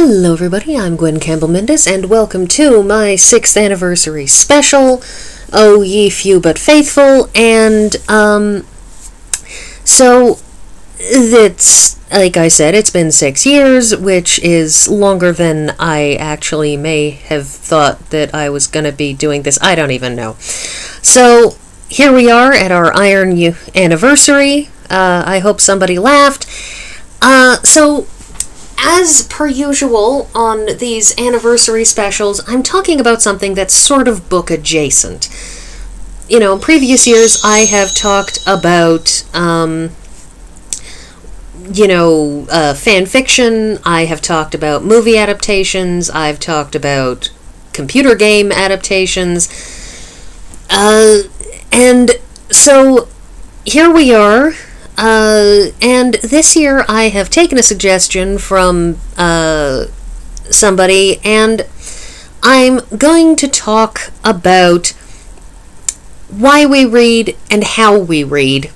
Hello everybody, I'm Gwen Campbell-Mindes, and welcome to my 6th anniversary special, Oh Ye Few But Faithful, and, so, it's, like I said, it's been 6 years, which is longer than I actually may have thought that I was gonna be doing this. I don't even know. So, here we are at our Iron anniversary. I hope somebody laughed. So, as per usual on these anniversary specials, I'm talking about something that's sort of book adjacent. You know, in previous years I have talked about, fan fiction, I have talked about movie adaptations, I've talked about computer game adaptations, and so here we are. And this year I have taken a suggestion from somebody, and I'm going to talk about why we read and how we read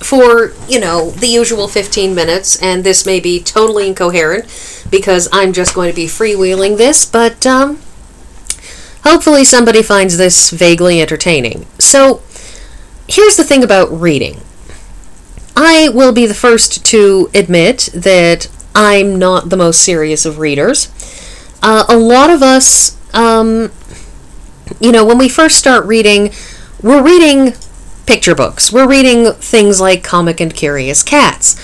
for, the usual 15 minutes, and this may be totally incoherent because I'm just going to be freewheeling this, but hopefully somebody finds this vaguely entertaining. So, here's the thing about reading. I will be the first to admit that I'm not the most serious of readers. A lot of us, when we first start reading, we're reading picture books. We're reading things like Comic and Curious Cats.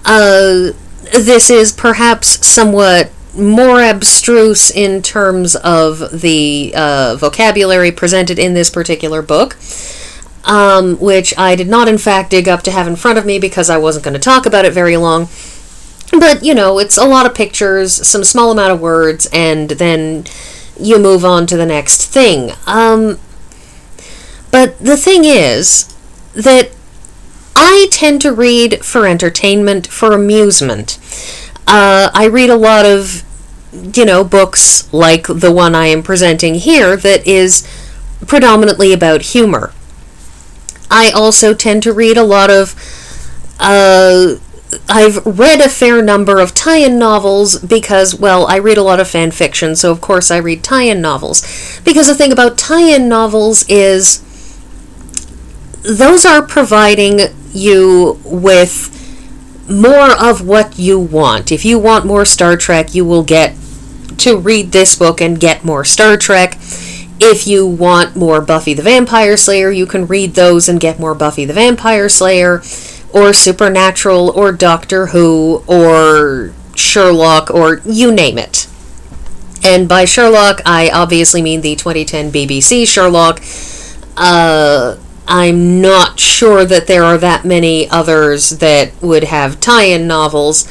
This is perhaps somewhat more abstruse in terms of the vocabulary presented in this particular book. Which I did not in fact dig up to have in front of me because I wasn't going to talk about it very long. But, it's a lot of pictures, some small amount of words, and then you move on to the next thing. But the thing is that I tend to read for entertainment, for amusement. I read a lot of, books like the one I am presenting here that is predominantly about humor. I also tend to read a lot of, I've read a fair number of tie-in novels because, I read a lot of fan fiction, so of course I read tie-in novels. Because the thing about tie-in novels is, those are providing you with more of what you want. If you want more Star Trek, you will get to read this book and get more Star Trek. If you want more Buffy the Vampire Slayer, you can read those and get more Buffy the Vampire Slayer, or Supernatural, or Doctor Who, or Sherlock, or you name it. And by Sherlock, I obviously mean the 2010 BBC Sherlock. I'm not sure that there are that many others that would have tie-in novels.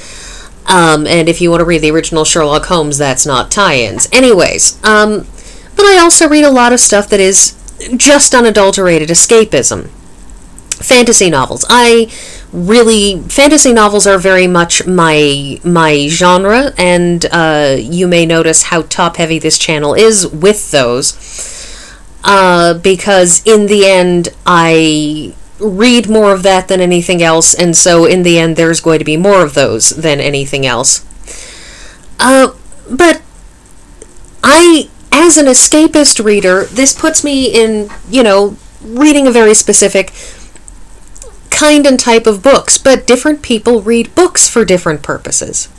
And if you want to read the original Sherlock Holmes, that's not tie-ins. Anyways, but I also read a lot of stuff that is just unadulterated escapism. Fantasy novels. Fantasy novels are very much my genre, and you may notice how top-heavy this channel is with those, because in the end, I read more of that than anything else, and so in the end, there's going to be more of those than anything else. But as an escapist reader, this puts me in, reading a very specific kind and type of books, but different people read books for different purposes.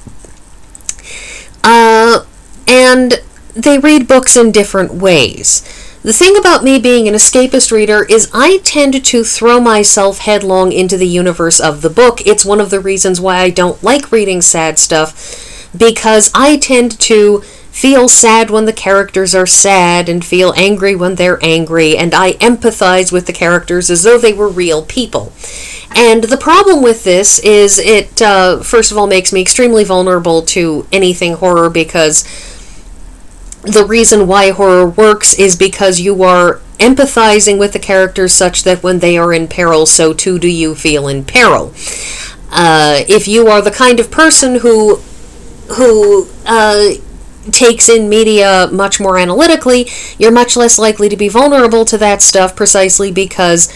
And they read books in different ways. The thing about me being an escapist reader is I tend to throw myself headlong into the universe of the book. It's one of the reasons why I don't like reading sad stuff, because I tend to feel sad when the characters are sad, and feel angry when they're angry, and I empathize with the characters as though they were real people. And the problem with this is it, first of all, makes me extremely vulnerable to anything horror, because the reason why horror works is because you are empathizing with the characters such that when they are in peril, so too do you feel in peril. If you are the kind of person who takes in media much more analytically, you're much less likely to be vulnerable to that stuff, precisely because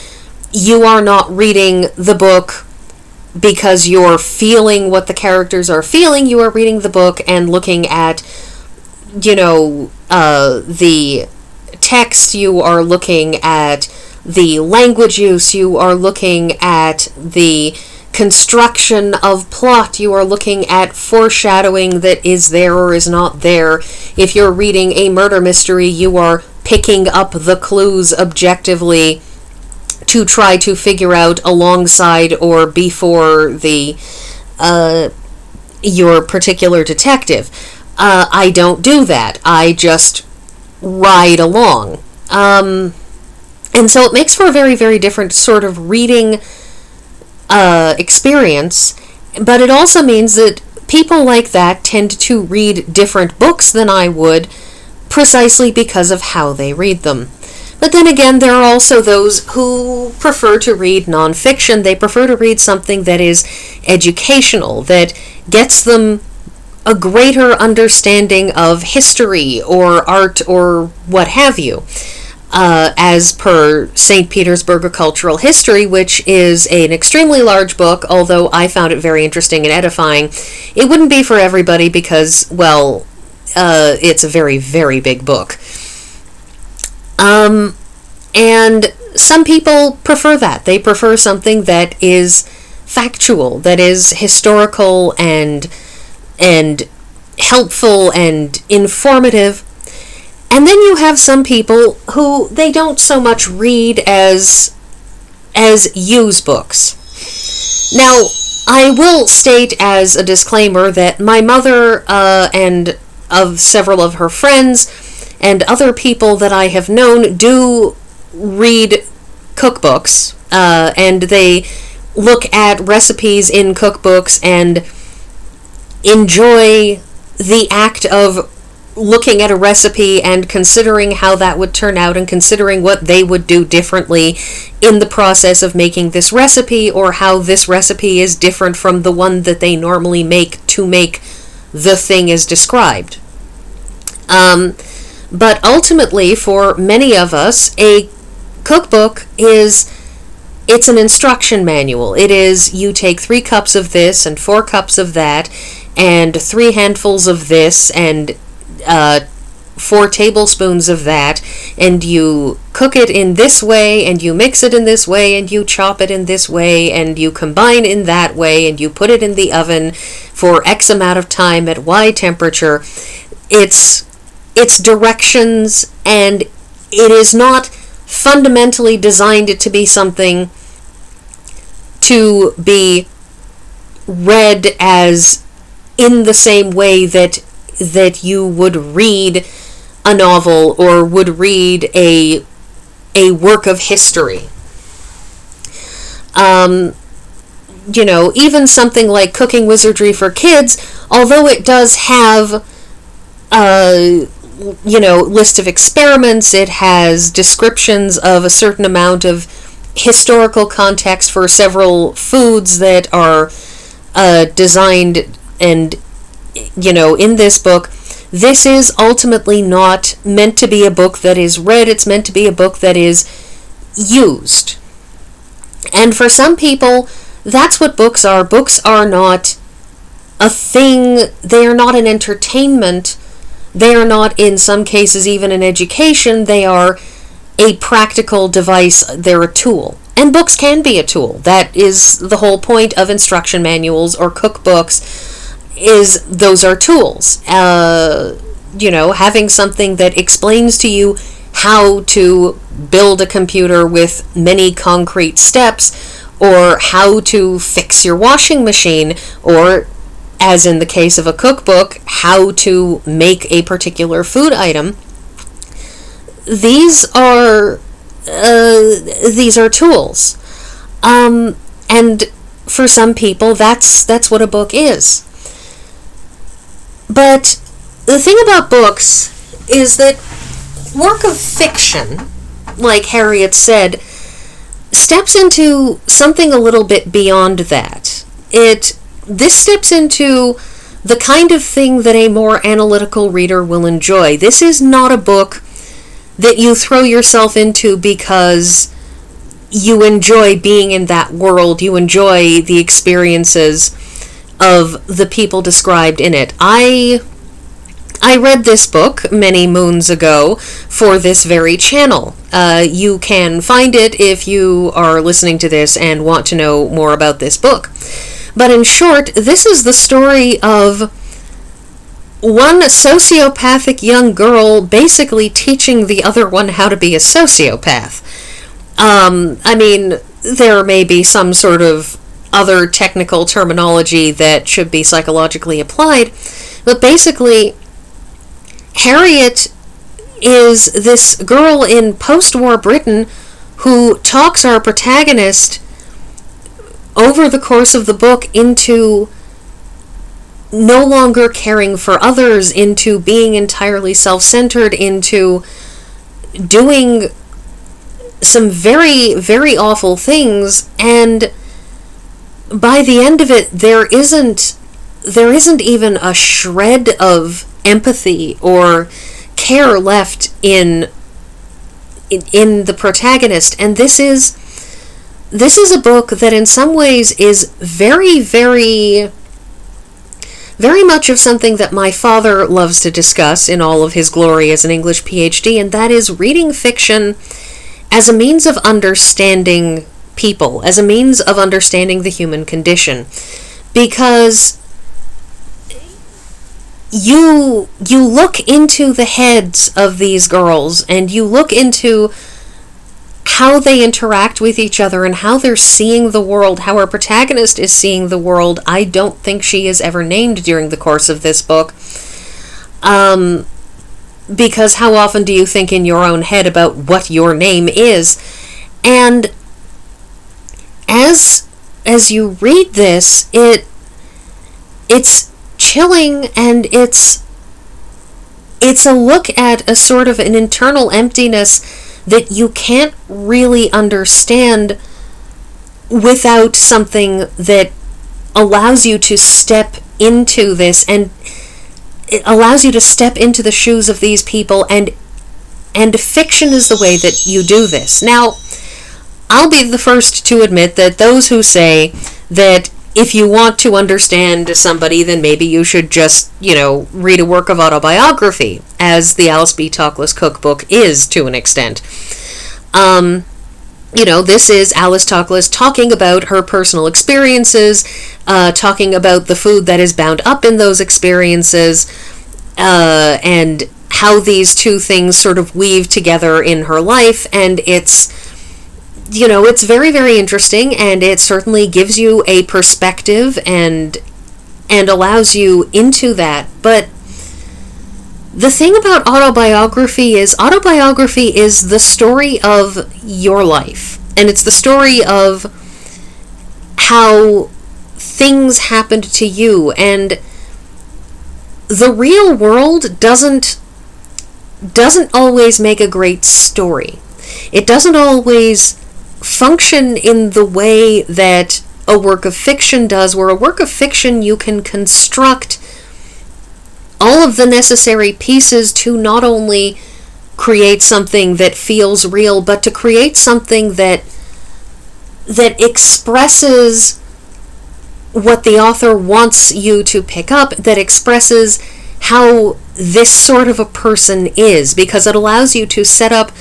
you are not reading the book because you're feeling what the characters are feeling, you are reading the book and looking at, the text, you are looking at the language use, you are looking at the construction of plot, you are looking at foreshadowing that is there or is not there. If you're reading a murder mystery, you are picking up the clues objectively to try to figure out alongside or before the your particular detective. I don't do that. I just ride along. And so it makes for a very, very different sort of reading experience, but it also means that people like that tend to read different books than I would, precisely because of how they read them. But then again, there are also those who prefer to read nonfiction. They prefer to read something that is educational, that gets them a greater understanding of history or art or what have you. As per St. Petersburg, A Cultural History, which is an extremely large book, although I found it very interesting and edifying. It wouldn't be for everybody because, well, it's a very, very big book. And some people prefer that. They prefer something that is factual, that is historical and helpful and informative. And then you have some people who they don't so much read as use books. Now, I will state as a disclaimer that my mother and of several of her friends and other people that I have known do read cookbooks, and they look at recipes in cookbooks and enjoy the act of looking at a recipe and considering how that would turn out and considering what they would do differently in the process of making this recipe, or how this recipe is different from the one that they normally make to make the thing as described. But ultimately, for many of us, a cookbook it's an instruction manual. It is, you take 3 cups of this and 4 cups of that and 3 handfuls of this and 4 tablespoons of that, and you cook it in this way, and you mix it in this way, and you chop it in this way, and you combine in that way, and you put it in the oven for X amount of time at Y temperature. It's directions, and it is not fundamentally designed to be something to be read as in the same way that you would read a novel or would read a work of history. Even something like Cooking Wizardry for Kids, although it does have list of experiments, it has descriptions of a certain amount of historical context for several foods that are designed, and in this book, this is ultimately not meant to be a book that is read. It's meant to be a book that is used. And for some people, that's what books are. Books are not a thing. They are not an entertainment. They are not, in some cases, even an education. They are a practical device. They're a tool. And books can be a tool. That is the whole point of instruction manuals or cookbooks, is those are tools. Having something that explains to you how to build a computer with many concrete steps, or how to fix your washing machine, or, as in the case of a cookbook, how to make a particular food item. These are tools. And for some people, that's what a book is. But the thing about books is that work of fiction, like Harriet said, steps into something a little bit beyond that. This steps into the kind of thing that a more analytical reader will enjoy. This is not a book that you throw yourself into because you enjoy being in that world. You enjoy the experiences of the people described in it. I read this book many moons ago for this very channel. You can find it if you are listening to this and want to know more about this book. But in short, this is the story of one sociopathic young girl basically teaching the other one how to be a sociopath. I mean, there may be some sort of other technical terminology that should be psychologically applied, but basically, Harriet is this girl in post-war Britain who talks our protagonist over the course of the book into no longer caring for others, into being entirely self-centered, into doing some very, very awful things, and by the end of it, there isn't even a shred of empathy or care left in the protagonist. And this is a book that in some ways is very, very, very much of something that my father loves to discuss in all of his glory as an English PhD, and that is reading fiction as a means of understanding people, as a means of understanding the human condition. Because you look into the heads of these girls, and you look into how they interact with each other and how they're seeing the world, how our protagonist is seeing the world. I don't think she is ever named during the course of this book. Because how often do you think in your own head about what your name is? And as you read this, it's chilling, and it's a look at a sort of an internal emptiness that you can't really understand without something that allows you to step into this, and it allows you to step into the shoes of these people, and fiction is the way that you do this. Now, I'll be the first to admit that those who say that if you want to understand somebody, then maybe you should just, read a work of autobiography, as the Alice B. Toklas cookbook is to an extent. This is Alice Toklas talking about her personal experiences, talking about the food that is bound up in those experiences, and how these two things sort of weave together in her life, and it's very, very interesting, and it certainly gives you a perspective and allows you into that. But the thing about autobiography is the story of your life, and it's the story of how things happened to you, and the real world doesn't always make a great story. It doesn't always function in the way that a work of fiction does, where a work of fiction you can construct all of the necessary pieces to not only create something that feels real, but to create something that expresses what the author wants you to pick up, that expresses how this sort of a person is, because it allows you to set up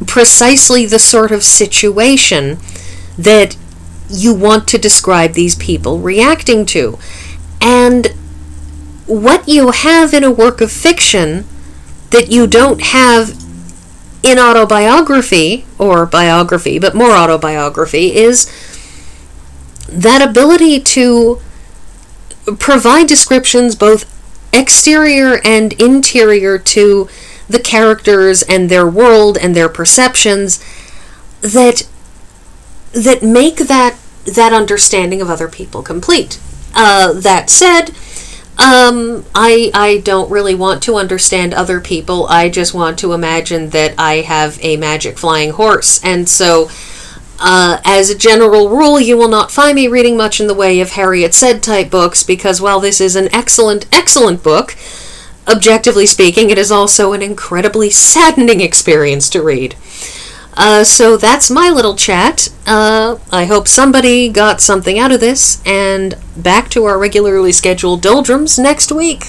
precisely the sort of situation that you want to describe these people reacting to. And what you have in a work of fiction that you don't have in autobiography, or biography, but more autobiography, is that ability to provide descriptions both exterior and interior to the characters and their world and their perceptions that make that understanding of other people complete. That said, I don't really want to understand other people. I just want to imagine that I have a magic flying horse. And so, as a general rule, you will not find me reading much in the way of Harriet said type books, because while this is an excellent, excellent book, objectively speaking, it is also an incredibly saddening experience to read. So that's my little chat. I hope somebody got something out of this, and back to our regularly scheduled doldrums next week.